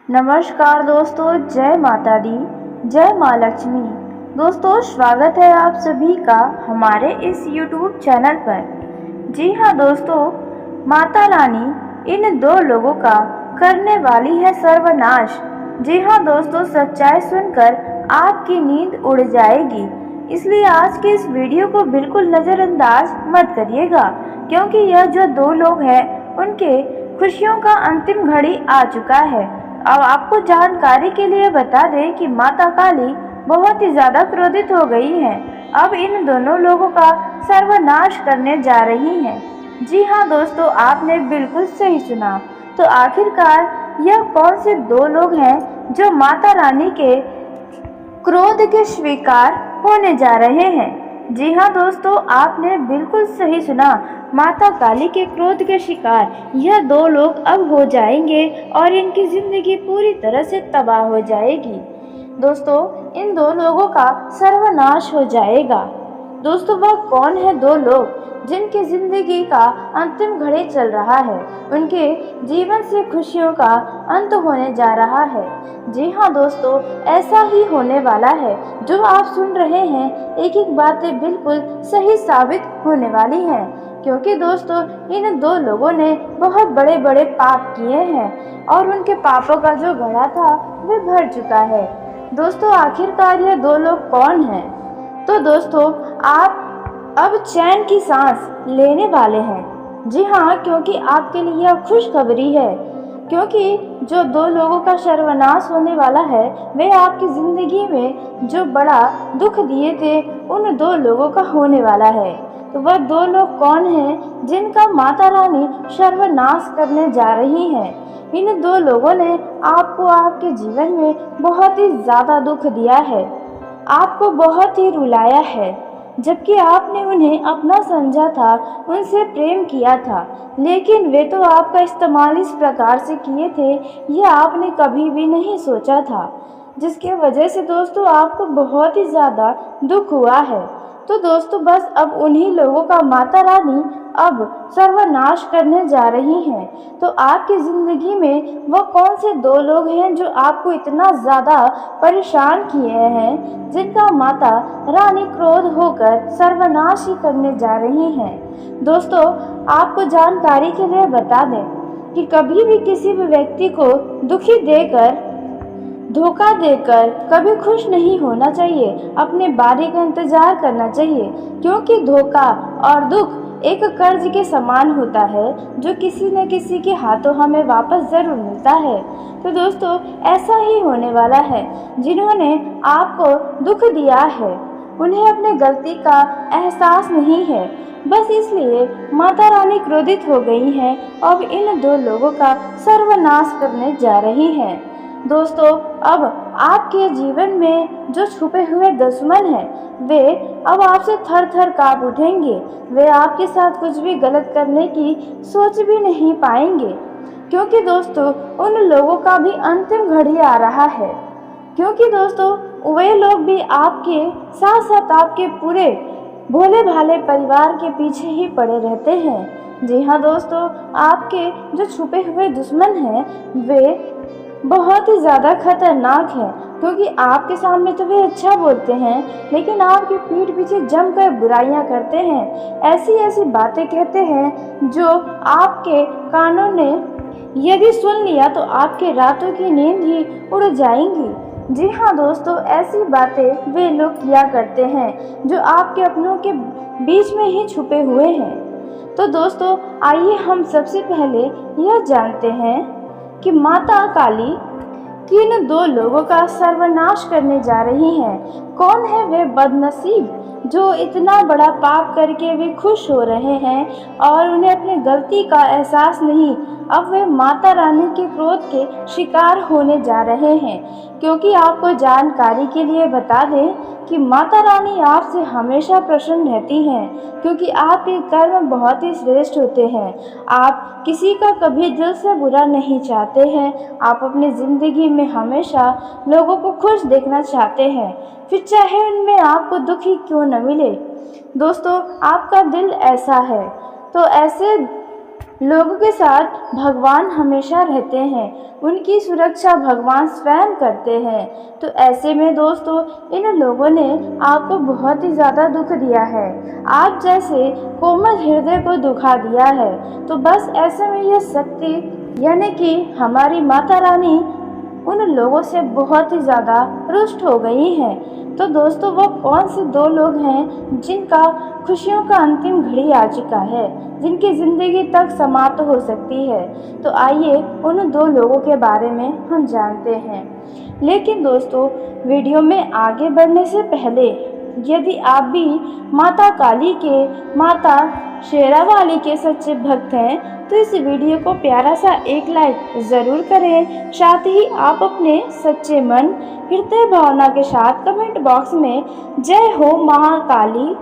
नमस्कार दोस्तों, जय माता दी, जय माँ लक्ष्मी। दोस्तों, स्वागत है आप सभी का हमारे इस YouTube चैनल पर। जी हाँ दोस्तों, माता रानी इन दो लोगों का करने वाली है सर्वनाश। जी हाँ दोस्तों, सच्चाई सुनकर आपकी नींद उड़ जाएगी, इसलिए आज के इस वीडियो को बिल्कुल नज़रअंदाज मत करिएगा, क्योंकि यह जो दो लोग हैं उनके खुशियों का अंतिम घड़ी आ चुका है। अब आपको जानकारी के लिए बता दें कि माता काली बहुत ही ज़्यादा क्रोधित हो गई हैं। अब इन दोनों लोगों का सर्वनाश करने जा रही हैं। जी हाँ दोस्तों, आपने बिल्कुल सही सुना। तो आखिरकार यह कौन से दो लोग हैं जो माता रानी के क्रोध के शिकार होने जा रहे हैं? जी हाँ दोस्तों, आपने बिल्कुल सही सुना। माता काली के क्रोध के शिकार यह दो लोग अब हो जाएंगे और इनकी जिंदगी पूरी तरह से तबाह हो जाएगी। दोस्तों, इन दो लोगों का सर्वनाश हो जाएगा। दोस्तों, वह कौन है दो लोग जिनकी जिंदगी का अंतिम घड़ी चल रहा है, उनके जीवन से खुशियों का अंत होने जा रहा है? जी हाँ दोस्तों, ऐसा ही होने वाला है। जो आप सुन रहे हैं, एक एक बातें बिल्कुल सही साबित होने वाली हैं, क्योंकि दोस्तों इन दो लोगों ने बहुत बड़े बड़े पाप किए हैं और उनके पापों का जो घड़ा था वह भर चुका है। दोस्तों, आखिरकार ये दो लोग कौन हैं? तो दोस्तों, आप अब चैन की सांस लेने वाले हैं। जी हाँ, क्योंकि आपके लिए यह खुशखबरी है, क्योंकि जो दो लोगों का सर्वनाश होने वाला है वे आपकी ज़िंदगी में जो बड़ा दुख दिए थे उन दो लोगों का होने वाला है। तो वह दो लोग कौन हैं जिनका माता रानी सर्वनाश करने जा रही हैं? इन दो लोगों ने आपको आपके जीवन में बहुत ही ज़्यादा दुख दिया है, आपको बहुत ही रुलाया है, जबकि आपने उन्हें अपना समझा था, उनसे प्रेम किया था, लेकिन वे तो आपका इस्तेमाल इस प्रकार से किए थे यह आपने कभी भी नहीं सोचा था, जिसके वजह से दोस्तों आपको बहुत ही ज़्यादा दुख हुआ है। तो दोस्तों, बस अब उन्हीं लोगों का माता रानी अब सर्वनाश करने जा रही हैं। तो आपकी ज़िंदगी में वह कौन से दो लोग हैं जो आपको इतना ज़्यादा परेशान किए हैं, जिनका माता रानी क्रोध होकर सर्वनाश ही करने जा रही हैं? दोस्तों, आपको जानकारी के लिए बता दें कि कभी भी किसी भी व्यक्ति को दुखी देकर, धोखा देकर कभी खुश नहीं होना चाहिए। अपने बारी का इंतजार करना चाहिए, क्योंकि धोखा और दुख एक कर्ज के समान होता है जो किसी न किसी के हाथों हमें वापस ज़रूर मिलता है। तो दोस्तों, ऐसा ही होने वाला है। जिन्होंने आपको दुख दिया है उन्हें अपने गलती का एहसास नहीं है, बस इसलिए माता रानी क्रोधित हो गई हैं और इन दो लोगों का सर्वनाश करने जा रही हैं। दोस्तों, अब आपके जीवन में जो छुपे हुए दुश्मन हैं वे अब आपसे थर थर काँप उठेंगे। वे आपके साथ कुछ भी गलत करने की सोच भी नहीं पाएंगे, क्योंकि दोस्तों उन लोगों का भी अंतिम घड़ी आ रहा है। क्योंकि दोस्तों वे लोग भी आपके साथ साथ आपके पूरे भोले भाले परिवार के पीछे ही पड़े रहते हैं। जी हाँ दोस्तों, आपके जो छुपे हुए दुश्मन हैं वे बहुत ही ज़्यादा खतरनाक है, क्योंकि आपके सामने तो वे अच्छा बोलते हैं, लेकिन आपकी पीठ पीछे जमकर बुराइयां करते हैं। ऐसी ऐसी बातें कहते हैं जो आपके कानों ने यदि सुन लिया तो आपके रातों की नींद ही उड़ जाएंगी। जी हाँ दोस्तों, ऐसी बातें वे लोग किया करते हैं जो आपके अपनों के बीच में ही छुपे हुए हैं। तो दोस्तों, आइए हम सबसे पहले यह जानते हैं कि माता काली किन दो लोगों का सर्वनाश करने जा रही हैं। कौन है वे बदनसीब जो इतना बड़ा पाप करके भी खुश हो रहे हैं और उन्हें अपनी गलती का एहसास नहीं? अब वे माता रानी के क्रोध के शिकार होने जा रहे हैं, क्योंकि आपको जानकारी के लिए बता दें कि माता रानी आपसे हमेशा प्रसन्न रहती हैं, क्योंकि आपके कर्म बहुत ही श्रेष्ठ होते हैं। आप किसी का कभी दिल से बुरा नहीं चाहते हैं। आप अपनी ज़िंदगी में हमेशा लोगों को खुश देखना चाहते हैं, फिर चाहे उनमें आपको दुखी क्यों न मिले। दोस्तों, आपका दिल ऐसा है। तो ऐसे लोगों के साथ भगवान हमेशा रहते हैं, उनकी सुरक्षा भगवान स्वयं करते हैं। तो ऐसे में दोस्तों, इन लोगों ने आपको बहुत ही ज़्यादा दुख दिया है, आप जैसे कोमल हृदय को दुखा दिया है। तो बस ऐसे में यह शक्ति यानी कि हमारी माता रानी उन लोगों से बहुत ही ज़्यादा रुष्ट हो गई हैं। तो दोस्तों, वो कौन से दो लोग हैं जिनका खुशियों का अंतिम घड़ी आ चुका है, जिनकी ज़िंदगी तक समाप्त हो सकती है? तो आइए उन दो लोगों के बारे में हम जानते हैं। लेकिन दोस्तों, वीडियो में आगे बढ़ने से पहले यदि आप भी माता काली के, माता शेरावाली के सच्चे भक्त हैं तो इस वीडियो को प्यारा सा एक लाइक ज़रूर करें। साथ ही आप अपने सच्चे मन, हृदय भावना के साथ कमेंट बॉक्स में जय हो महाकाली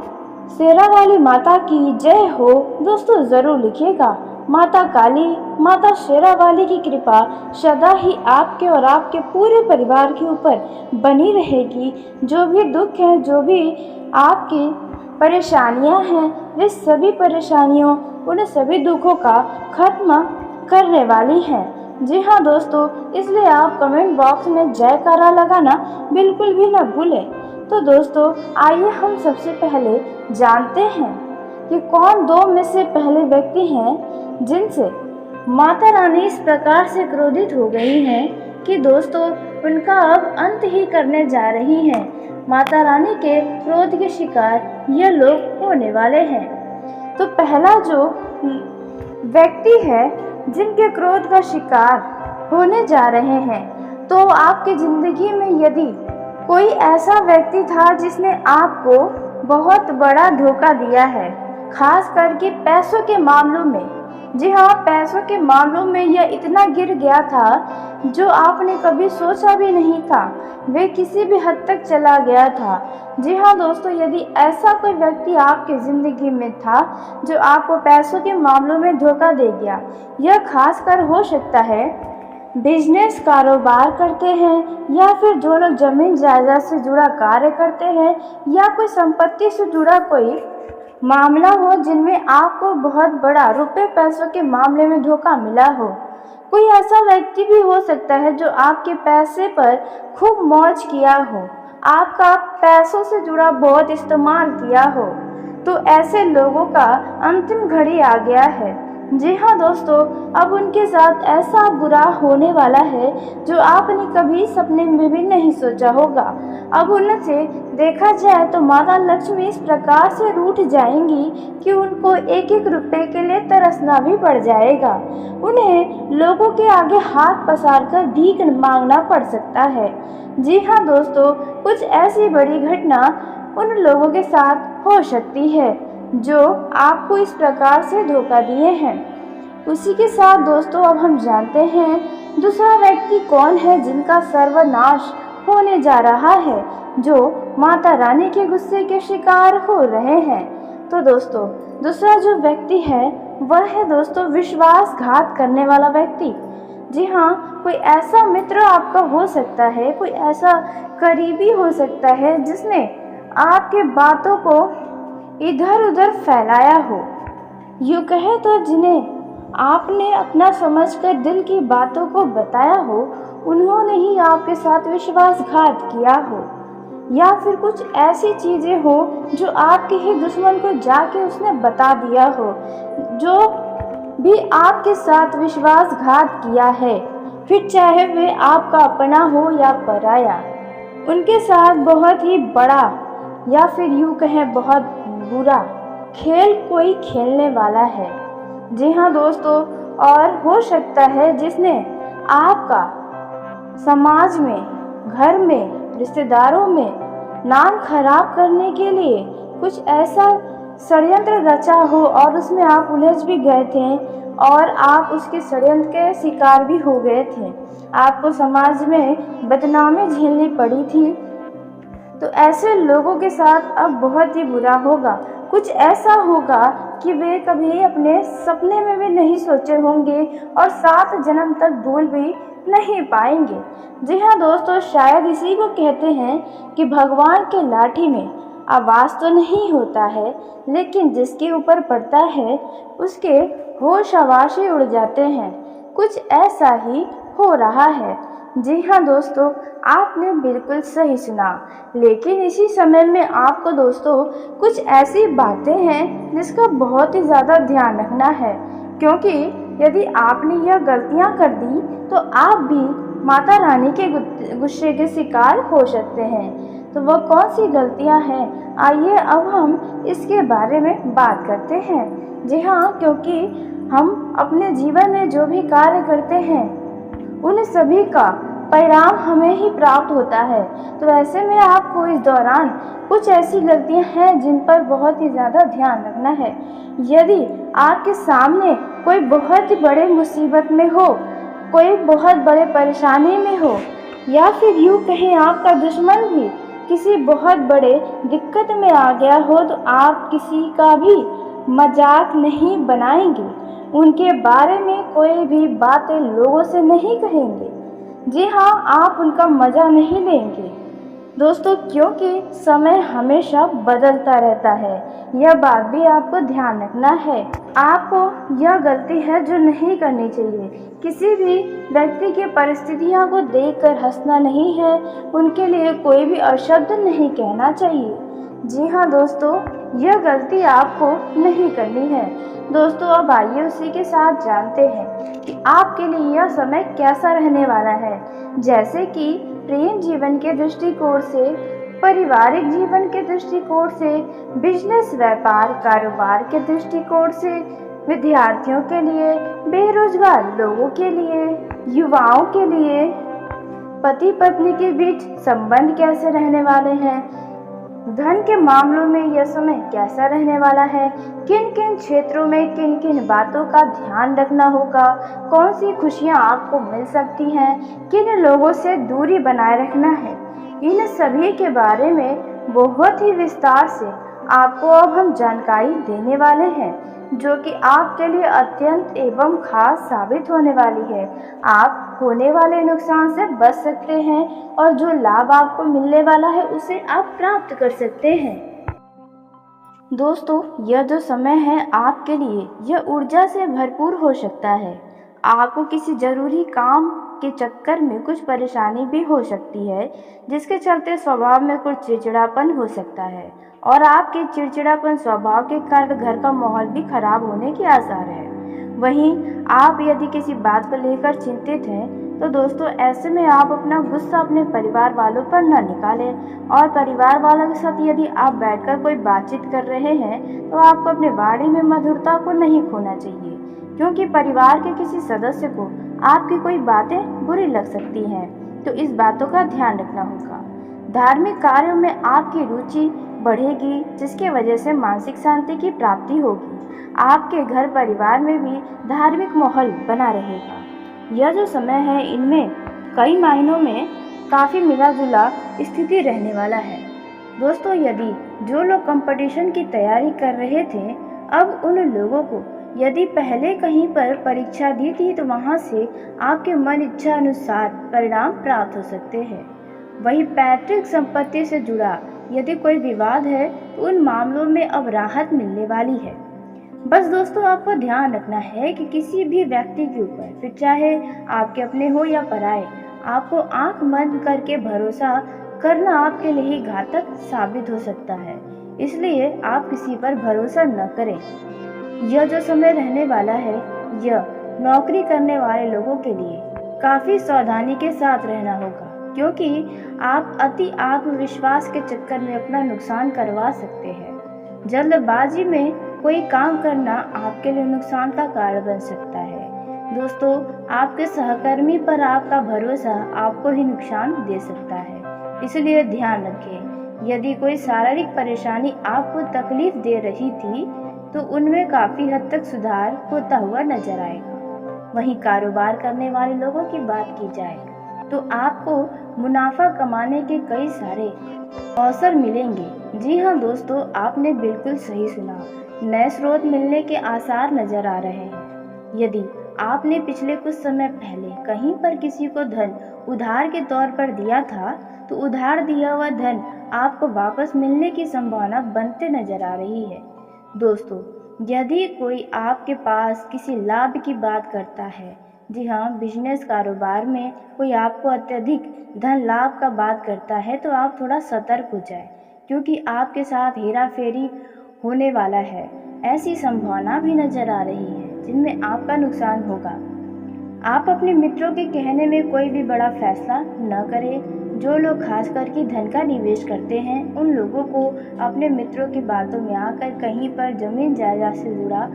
शेरावाली माता की जय हो दोस्तों ज़रूर लिखिएगा। माता काली, माता शेरावाली की कृपा सदा ही आपके और आपके पूरे परिवार के ऊपर बनी रहेगी। जो भी दुख है, जो भी आपकी परेशानियां हैं, वे सभी परेशानियों, उन सभी दुखों का खत्म करने वाली हैं। जी हाँ दोस्तों, इसलिए आप कमेंट बॉक्स में जयकारा लगाना बिल्कुल भी न भूलें। तो दोस्तों, आइए हम सबसे पहले जानते हैं कि कौन दो में से पहले व्यक्ति हैं जिनसे माता रानी इस प्रकार से क्रोधित हो गई हैं कि दोस्तों उनका अब अंत ही करने जा रही हैं। माता रानी के क्रोध के शिकार ये लोग होने वाले हैं। तो पहला जो व्यक्ति है जिनके क्रोध का शिकार होने जा रहे हैं, तो आपकी ज़िंदगी में यदि कोई ऐसा व्यक्ति था जिसने आपको बहुत बड़ा धोखा दिया है, खास करके पैसों के मामलों में। जी हाँ, पैसों के मामलों में यह इतना गिर गया था जो आपने कभी सोचा भी नहीं था, वे किसी भी हद तक चला गया था। जी हाँ दोस्तों, यदि ऐसा कोई व्यक्ति आपकी ज़िंदगी में था जो आपको पैसों के मामलों में धोखा दे गया, यह खासकर हो सकता है बिजनेस, कारोबार करते हैं, या फिर जो लोग ज़मीन जायदाद से जुड़ा कार्य करते हैं, या कोई संपत्ति से जुड़ा कोई मामला हो जिनमें आपको बहुत बड़ा रुपए पैसों के मामले में धोखा मिला हो। कोई ऐसा व्यक्ति भी हो सकता है जो आपके पैसे पर खूब मौज किया हो, आपका पैसों से जुड़ा बहुत इस्तेमाल किया हो। तो ऐसे लोगों का अंतिम घड़ी आ गया है। जी हाँ दोस्तों, अब उनके साथ ऐसा बुरा होने वाला है जो आपने कभी सपने में भी नहीं सोचा होगा। अब उनसे देखा जाए तो माता लक्ष्मी इस प्रकार से रूठ जाएंगी कि उनको एक एक रुपए के लिए तरसना भी पड़ जाएगा। उन्हें लोगों के आगे हाथ पसार कर भीख मांगना पड़ सकता है। जी हाँ दोस्तों, कुछ ऐसी बड़ी घटना उन लोगों के साथ हो सकती है जो आपको इस प्रकार से धोखा दिए हैं। उसी के साथ दोस्तों, अब हम जानते हैं दूसरा व्यक्ति कौन है जिनका सर्वनाश होने जा रहा है, जो माता रानी के गुस्से के शिकार हो रहे हैं। तो दोस्तों, दूसरा जो व्यक्ति है वह है दोस्तों विश्वासघात करने वाला व्यक्ति। जी हाँ, कोई ऐसा मित्र आपका हो सकता है, कोई ऐसा करीबी हो सकता है जिसने आपके बातों को इधर उधर फैलाया हो। यूँ कहे तो जिन्हें आपने अपना समझकर दिल की बातों को बताया हो, उन्होंने ही आपके साथ विश्वासघात किया हो, या फिर कुछ ऐसी चीज़ें हो जो आपके ही दुश्मन को जाके उसने बता दिया हो। जो भी आपके साथ विश्वासघात किया है, फिर चाहे वे आपका अपना हो या पराया, उनके साथ बहुत ही बड़ा या फिर यूँ कहें बहुत बुरा खेल कोई खेलने वाला है। जी हाँ दोस्तों, और हो सकता है जिसने आपका समाज में, घर में, रिश्तेदारों में नाम खराब करने के लिए कुछ ऐसा षड्यंत्र रचा हो और उसमें आप उलझ भी गए थे और आप उसके षड्यंत्र के शिकार भी हो गए थे, आपको समाज में बदनामी झेलनी पड़ी थी। तो ऐसे लोगों के साथ अब बहुत ही बुरा होगा। कुछ ऐसा होगा कि वे कभी अपने सपने में भी नहीं सोचे होंगे और 7 जन्म तक भूल भी नहीं पाएंगे। जी हाँ दोस्तों, शायद इसी को कहते हैं कि भगवान के लाठी में आवाज़ तो नहीं होता है, लेकिन जिसके ऊपर पड़ता है उसके होश हवास ही उड़ जाते हैं। कुछ ऐसा ही हो रहा है। जी हाँ दोस्तों, आपने बिल्कुल सही सुना। लेकिन इसी समय में आपको दोस्तों कुछ ऐसी बातें हैं जिसका बहुत ही ज़्यादा ध्यान रखना है, क्योंकि यदि आपने यह गलतियां कर दी तो आप भी माता रानी के गुस्से के शिकार हो सकते हैं। तो वह कौन सी गलतियां हैं, आइए अब हम इसके बारे में बात करते हैं। जी हाँ, क्योंकि हम अपने जीवन में जो भी कार्य करते हैं उन सभी का परिणाम हमें ही प्राप्त होता है। तो ऐसे में आपको इस दौरान कुछ ऐसी गलतियां हैं जिन पर बहुत ही ज़्यादा ध्यान रखना है। यदि आपके सामने कोई बहुत ही बड़े मुसीबत में हो, कोई बहुत बड़े परेशानी में हो, या फिर यूँ कहें आपका दुश्मन भी किसी बहुत बड़े दिक्कत में आ गया हो, तो आप किसी का भी मजाक नहीं बनाएंगे, उनके बारे में कोई भी बातें लोगों से नहीं कहेंगे। जी हाँ, आप उनका मज़ा नहीं लेंगे दोस्तों, क्योंकि समय हमेशा बदलता रहता है। यह बात भी आपको ध्यान रखना है। आपको यह गलती है जो नहीं करनी चाहिए। किसी भी व्यक्ति की परिस्थितियों को देखकर हंसना नहीं है, उनके लिए कोई भी अपशब्द नहीं कहना चाहिए। जी हाँ दोस्तों, यह गलती आपको नहीं करनी है। दोस्तों अब आइए उसी के साथ जानते हैं कि आपके लिए यह समय कैसा रहने वाला है। जैसे कि प्रेम जीवन के दृष्टिकोण से, पारिवारिक जीवन के दृष्टिकोण से, बिजनेस व्यापार कारोबार के दृष्टिकोण से, विद्यार्थियों के लिए, बेरोजगार लोगों के लिए, युवाओं के लिए, पति पत्नी के बीच संबंध कैसे रहने वाले हैं, धन के मामलों में यह समय कैसा रहने वाला है, किन किन क्षेत्रों में किन किन बातों का ध्यान रखना होगा, कौन सी खुशियां आपको मिल सकती हैं, किन लोगों से दूरी बनाए रखना है, इन सभी के बारे में बहुत ही विस्तार से आपको अब हम जानकारी देने वाले हैं, जो कि आपके लिए अत्यंत एवं खास साबित होने वाली है। आप होने वाले नुकसान से बच सकते हैं और जो लाभ आपको मिलने वाला है उसे आप प्राप्त कर सकते हैं। दोस्तों यह जो समय है आपके लिए यह ऊर्जा से भरपूर हो सकता है। आपको किसी जरूरी काम के चक्कर में कुछ परेशानी भी हो सकती है, जिसके चलते स्वभाव में कुछ चिड़चिड़ापन हो सकता है और आपके चिड़चिड़ापन स्वभाव के कारण घर का माहौल भी खराब होने के आसार है। वहीं आप यदि किसी बात को लेकर चिंतित हैं तो दोस्तों ऐसे में आप अपना गुस्सा अपने परिवार वालों पर न निकालें, और परिवार वालों के साथ यदि आप बैठकर कोई बातचीत कर रहे हैं तो आपको अपने वाणी में मधुरता को नहीं खोना चाहिए, क्योंकि परिवार के किसी सदस्य को आपकी कोई बातें बुरी लग सकती हैं। तो इस बातों का ध्यान रखना होगा। धार्मिक कार्यों में आपकी रुचि बढ़ेगी, जिसके वजह से मानसिक शांति की प्राप्ति होगी। आपके घर परिवार में भी धार्मिक माहौल बना रहेगा। यह जो समय है इनमें कई मायनों में काफ़ी मिला जुला स्थिति रहने वाला है। दोस्तों यदि जो लोग कंपटीशन की तैयारी कर रहे थे, अब उन लोगों को यदि पहले कहीं पर परीक्षा दी थी तो वहां से आपके मन इच्छा अनुसार परिणाम प्राप्त हो सकते हैं। वही पैतृक संपत्ति से जुड़ा यदि कोई विवाद है तो उन मामलों में अब राहत मिलने वाली है। बस दोस्तों आपको ध्यान रखना है कि किसी भी व्यक्ति के ऊपर, फिर चाहे आपके अपने हो या पराए, आपको आंख बंद करके भरोसा करना आपके लिए ही घातक साबित हो सकता है। इसलिए आप किसी पर भरोसा न करें। यह जो समय रहने वाला है यह नौकरी करने वाले लोगों के लिए काफ़ी सावधानी के साथ रहना होगा, क्योंकि आप अति आत्मविश्वास के चक्कर में अपना नुकसान करवा सकते हैं। जल्दबाजी में कोई काम करना आपके लिए नुकसान का कारण बन सकता है। दोस्तों आपके सहकर्मी पर आपका भरोसा आपको ही नुकसान दे सकता है, इसलिए ध्यान रखें। यदि कोई शारीरिक परेशानी आपको तकलीफ दे रही थी तो उनमें काफ़ी हद तक सुधार होता हुआ नजर आएगा। वहीं कारोबार करने वाले लोगों की बात की जाए तो आपको मुनाफा कमाने के कई सारे अवसर मिलेंगे। जी हाँ दोस्तों, आपने बिल्कुल सही सुना। नए स्रोत मिलने के आसार नजर आ रहे हैं। यदि आपने पिछले कुछ समय पहले कहीं पर किसी को धन उधार के तौर पर दिया था तो उधार दिया हुआ धन आपको वापस मिलने की संभावना बनते नजर आ रही है। दोस्तों यदि कोई आपके पास किसी लाभ की बात करता है, जी हाँ, बिजनेस कारोबार में कोई आपको अत्यधिक धन लाभ का बात करता है, तो आप थोड़ा सतर्क हो जाए, क्योंकि आपके साथ हेरा फेरी होने वाला है। ऐसी संभावना भी नजर आ रही है जिनमें आपका नुकसान होगा। आप अपने मित्रों के कहने में कोई भी बड़ा फैसला न करें। जो लोग खास करके धन का निवेश करते हैं, उन लोगों को अपने मित्रों की बातों में आकर कहीं पर जमीन जायदाद से जुड़ा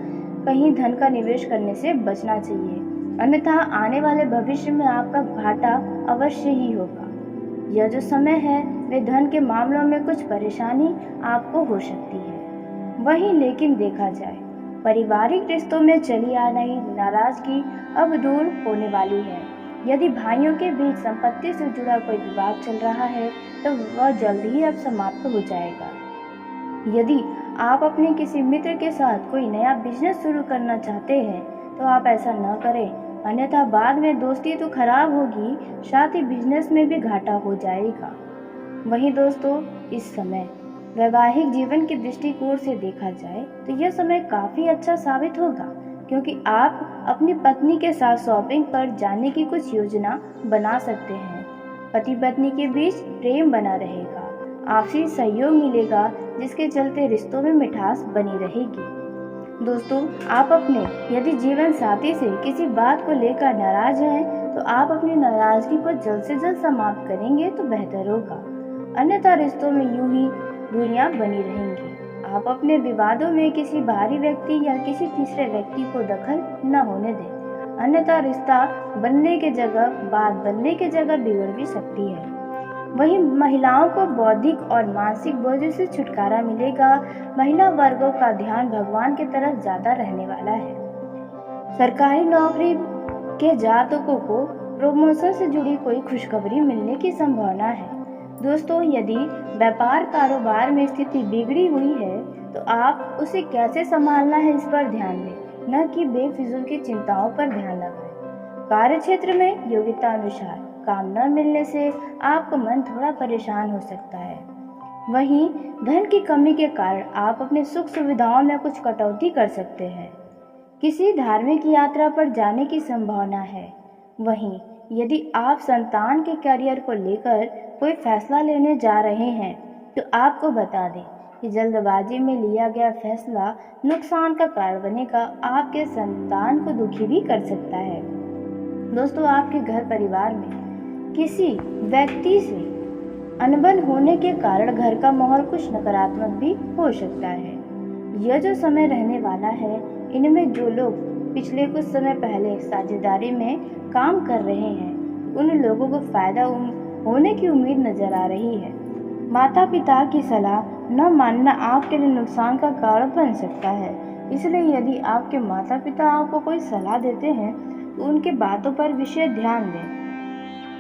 कहीं धन का निवेश करने से बचना चाहिए, अन्यथा आने वाले भविष्य में आपका घाटा अवश्य ही होगा। यह जो समय है वे धन के मामलों में कुछ परेशानी आपको हो सकती है। वहीं लेकिन देखा जाए, पारिवारिक रिश्तों में चली आ रही नाराजगी अब दूर होने वाली है। यदि भाइयों के बीच संपत्ति से जुड़ा कोई विवाद चल रहा है, तो वह जल्द ही अब समाप्त हो जाएगा। यदि आप अपने किसी मित्र के साथ कोई नया बिजनेस शुरू करना चाहते हैं, तो आप ऐसा न करें, अन्यथा बाद में दोस्ती तो खराब होगी, साथ ही बिजनेस में भी घाटा हो जाएगा। वहीं दोस्तों, इस समय वैवाहिक जीवन के दृष्टिकोण से देखा जाए तो यह समय काफ़ी अच्छा साबित होगा, क्योंकि आप अपनी पत्नी के साथ शॉपिंग पर जाने की कुछ योजना बना सकते हैं। पति पत्नी के बीच प्रेम बना रहेगा, आपसी सहयोग मिलेगा, जिसके चलते रिश्तों में मिठास बनी रहेगी। दोस्तों, आप अपने यदि जीवन साथी से किसी बात को लेकर नाराज हैं, तो आप अपनी नाराजगी को जल्द से जल्द समाप्त करेंगे तो बेहतर होगा, अन्यथा रिश्तों में यूं ही दूरियां बनी रहेंगी। आप अपने विवादों में किसी बाहरी व्यक्ति या किसी तीसरे व्यक्ति को दखल न होने दें, अन्यथा रिश्ता बनने के जगह बात बनने के जगह बिगड़ भी सकती है। वहीं महिलाओं को बौद्धिक और मानसिक बोझ से छुटकारा मिलेगा। महिला वर्गों का ध्यान भगवान की तरफ ज्यादा रहने वाला है। सरकारी नौकरी के जातकों को प्रमोशन से जुड़ी कोई खुशखबरी मिलने की संभावना है। दोस्तों, यदि व्यापार कारोबार में स्थिति बिगड़ी हुई है, तो आप उसे कैसे संभालना है इस पर ध्यान दें, न कि बेफिजूल की चिंताओं पर ध्यान लगाएं। कार्य क्षेत्र में योग्यता अनुसार काम न मिलने से आपका मन थोड़ा परेशान हो सकता है। वहीं धन की कमी के कारण आप अपने सुख सुविधाओं में कुछ कटौती कर सकते हैं। किसी धार्मिक यात्रा पर जाने की संभावना है। वहीं यदि आप संतान के करियर को लेकर कोई फैसला लेने जा रहे हैं, तो आपको बता दें कि जल्दबाजी में लिया गया फैसला नुकसान का कारण बनेगा, आपके संतान को दुखी भी कर सकता है। दोस्तों, आपके घर परिवार में किसी व्यक्ति से अनबन होने के कारण घर का माहौल कुछ नकारात्मक भी हो सकता है। यह जो समय रहने वाला है, इनमें जो लोग पिछले कुछ समय पहले साझेदारी में काम कर रहे हैं, उन लोगों को फायदा होने की उम्मीद नजर आ रही है। माता पिता की सलाह न मानना आपके लिए नुकसान का कारण बन सकता है, इसलिए यदि आपके माता पिता आपको कोई सलाह देते हैं, तो उनके बातों पर विशेष ध्यान दें।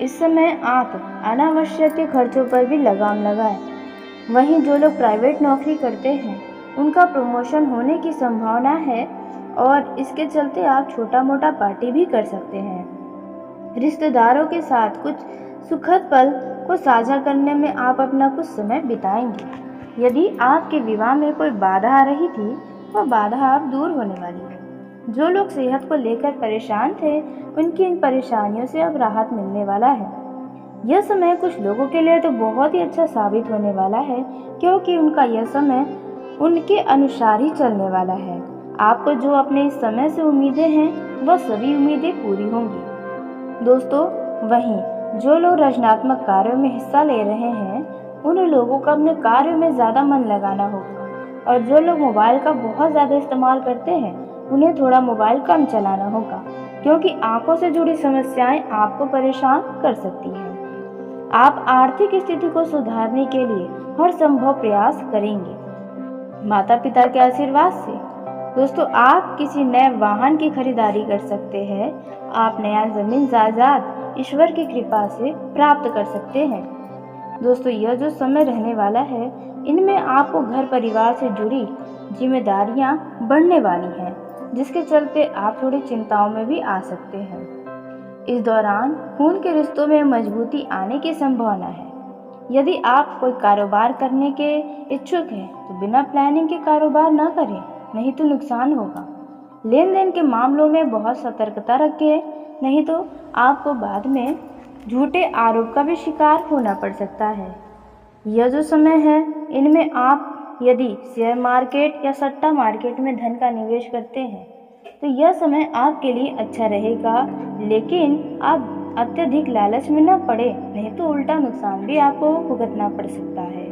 इस समय आप अनावश्यक के खर्चों पर भी लगाम लगाएं। वहीं जो लोग प्राइवेट नौकरी करते हैं, उनका प्रमोशन होने की संभावना है और इसके चलते आप छोटा मोटा पार्टी भी कर सकते हैं। रिश्तेदारों के साथ कुछ सुखद पल को साझा करने में आप अपना कुछ समय बिताएंगे। यदि आपके विवाह में कोई बाधा आ रही थी, वह बाधा अब दूर होने वाली है। जो लोग सेहत को लेकर परेशान थे, उनकी इन परेशानियों से अब राहत मिलने वाला है। यह समय कुछ लोगों के लिए तो बहुत ही अच्छा साबित होने वाला है, क्योंकि उनका यह समय उनके अनुसार ही चलने वाला है। आपको जो अपने इस समय से उम्मीदें हैं, वह सभी उम्मीदें पूरी होंगी। दोस्तों, वहीं जो लोग रचनात्मक कार्यों में हिस्सा ले रहे हैं, उन लोगों को अपने कार्यों में ज़्यादा मन लगाना होगा, और जो लोग मोबाइल का बहुत ज़्यादा इस्तेमाल करते हैं, उन्हें थोड़ा मोबाइल कम चलाना होगा, क्योंकि आंखों से जुड़ी समस्याएं आपको परेशान कर सकती हैं। आप आर्थिक स्थिति को सुधारने के लिए हर संभव प्रयास करेंगे माता पिता के आशीर्वाद से। दोस्तों, आप किसी नए वाहन की खरीदारी कर सकते हैं। आप नया जमीन जायदाद ईश्वर की कृपा से प्राप्त कर सकते हैं। दोस्तों, यह जो समय रहने वाला है, इनमें आपको घर परिवार से जुड़ी जिम्मेदारियां बढ़ने वाली हैं, जिसके चलते आप थोड़ी चिंताओं में भी आ सकते हैं। इस दौरान खून के रिश्तों में मजबूती आने की संभावना है। यदि आप कोई कारोबार करने के इच्छुक हैं, तो बिना प्लानिंग के कारोबार न करें। नहीं तो नुकसान होगा। लेन देन के मामलों में बहुत सतर्कता रखें, नहीं तो आपको बाद में झूठे आरोप का भी शिकार होना पड़ सकता है। यह जो समय है, इनमें आप यदि शेयर मार्केट या सट्टा मार्केट में धन का निवेश करते हैं तो यह समय आपके लिए अच्छा रहेगा, लेकिन आप अत्यधिक लालच में न पड़े, नहीं तो उल्टा नुकसान भी आपको भुगतना पड़ सकता है।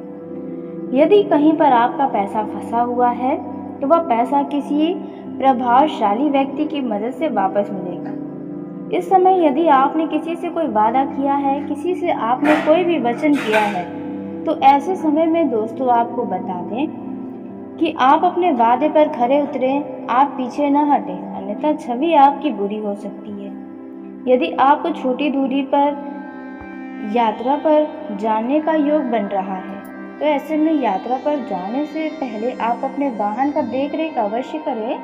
यदि कहीं पर आपका पैसा फंसा हुआ है तो वह पैसा किसी प्रभावशाली व्यक्ति की मदद से वापस मिलेगा। इस समय यदि आपने किसी से कोई वादा किया है, किसी से आपने कोई भी वचन किया है, तो ऐसे समय में दोस्तों आपको बता दें कि आप अपने वादे पर खरे उतरें, आप पीछे न हटें, अन्यथा छवि आपकी बुरी हो सकती है। यदि आपको छोटी दूरी पर यात्रा पर जाने का योग बन रहा है तो ऐसे में यात्रा पर जाने से पहले आप अपने वाहन का देख रेख अवश्य करें,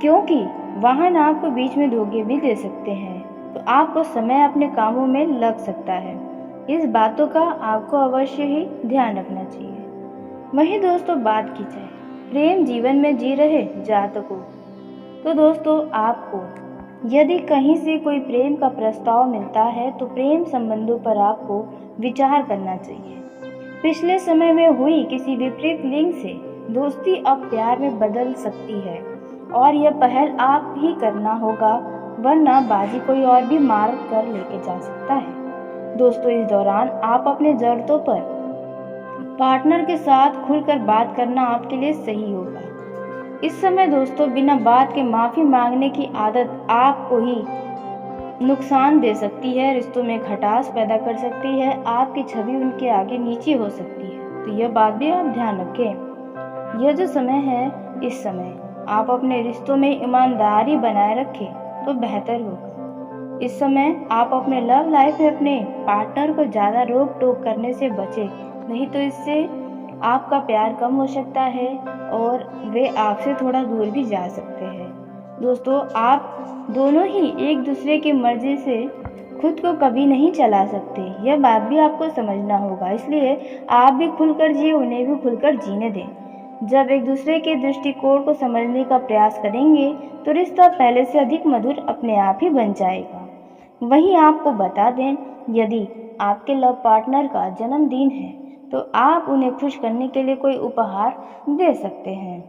क्योंकि वाहन आपको बीच में धोखे भी दे सकते हैं, तो आपको समय अपने कामों में लग सकता है। इस बातों का आपको अवश्य ही ध्यान रखना चाहिए। वहीं दोस्तों बात की जाए प्रेम जीवन में जी रहे जातकों, तो दोस्तों आपको यदि कहीं से कोई प्रेम का प्रस्ताव मिलता है तो प्रेम संबंधों पर आपको विचार करना चाहिए। पिछले समय में हुई किसी विपरीत लिंग से दोस्ती अब प्यार में बदल सकती है और यह पहल आप ही करना होगा, वरना बाजी कोई और भी मार कर लेके जा सकता है। दोस्तों इस दौरान आप अपने जरूरतों पर पार्टनर के साथ खुलकर बात करना आपके लिए सही होगा। इस समय दोस्तों बिना बात के माफ़ी मांगने की आदत आपको ही नुकसान दे सकती है, रिश्तों में खटास पैदा कर सकती है, आपकी छवि उनके आगे नीची हो सकती है, तो यह बात भी आप ध्यान रखें। यह जो समय है, इस समय आप अपने रिश्तों में ईमानदारी बनाए रखें तो बेहतर होगा। इस समय आप अपने लव लाइफ में अपने पार्टनर को ज़्यादा रोक टोक करने से बचें, नहीं तो इससे आपका प्यार कम हो सकता है और वे आपसे थोड़ा दूर भी जा सकते हैं। दोस्तों आप दोनों ही एक दूसरे की मर्जी से खुद को कभी नहीं चला सकते, यह बात भी आपको समझना होगा, इसलिए आप भी खुलकर जिए, उन्हें भी खुलकर जीने दें। जब एक दूसरे के दृष्टिकोण को समझने का प्रयास करेंगे तो रिश्ता पहले से अधिक मधुर अपने आप ही बन जाएगा। वहीं आपको बता दें यदि आपके लव पार्टनर का जन्मदिन है तो आप उन्हें खुश करने के लिए कोई उपहार दे सकते हैं।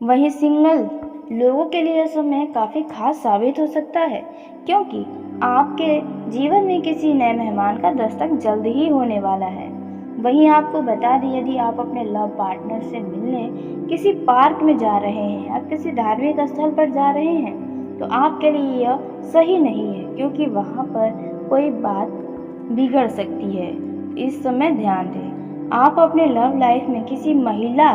वहीं सिंगल लोगों के लिए यह समय काफ़ी खास साबित हो सकता है, क्योंकि आपके जीवन में किसी नए मेहमान का दस्तक जल्द ही होने वाला है। वहीं आपको बता दें यदि आप अपने लव पार्टनर से मिलने किसी पार्क में जा रहे हैं, आप किसी धार्मिक स्थल पर जा रहे हैं, तो आपके लिए यह सही नहीं है, क्योंकि वहाँ पर कोई बात बिगड़ सकती है। इस समय ध्यान दें, आप अपने लव लाइफ में किसी महिला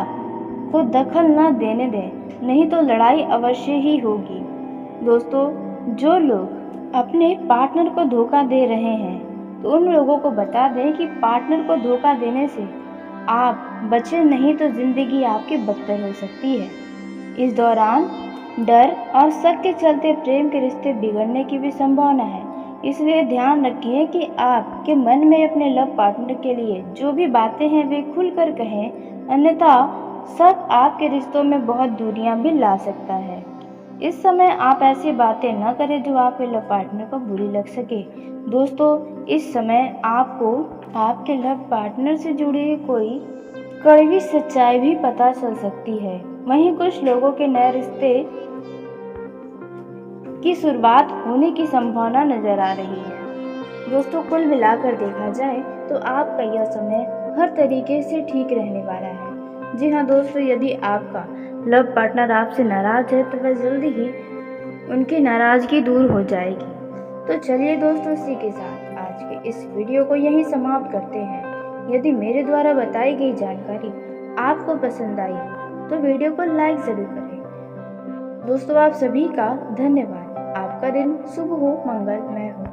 को दखल न देने दें, नहीं तो लड़ाई अवश्य ही होगी। दोस्तों जो लोग अपने पार्टनर को धोखा दे रहे हैं तो उन लोगों को बता दें कि पार्टनर को धोखा देने से आप बचे, नहीं तो जिंदगी आपकी बदतर हो सकती है। इस दौरान डर और शक के चलते प्रेम के रिश्ते बिगड़ने की भी संभावना है, इसलिए ध्यान रखिए कि आपके मन में अपने लव पार्टनर के लिए जो भी बातें हैं वे खुलकर कहें, अन्यथा शक आपके रिश्तों में बहुत दूरियां भी ला सकता है। इस समय आप ऐसी बातें न करें जो आपके लव पार्टनर को बुरी लग सके। दोस्तों इस समय आपको आपके लव पार्टनर से जुड़ी कोई कड़वी सच्चाई भी पता चल सकती है। वहीं कुछ लोगों के नए रिश्ते की शुरुआत होने की संभावना नजर आ रही है। दोस्तों कुल मिलाकर देखा जाए तो आपका यह समय हर तरीके से ठीक रहने वाला है। जी हाँ दोस्तों, यदि आपका लव पार्टनर आपसे नाराज है तो वह जल्दी ही उनकी नाराजगी दूर हो जाएगी। तो चलिए दोस्तों, इसी के साथ आज के इस वीडियो को यहीं समाप्त करते हैं। यदि मेरे द्वारा बताई गई जानकारी आपको पसंद आई तो वीडियो को लाइक जरूर करें। दोस्तों आप सभी का धन्यवाद। आपका दिन शुभ हो, मंगलमय हो।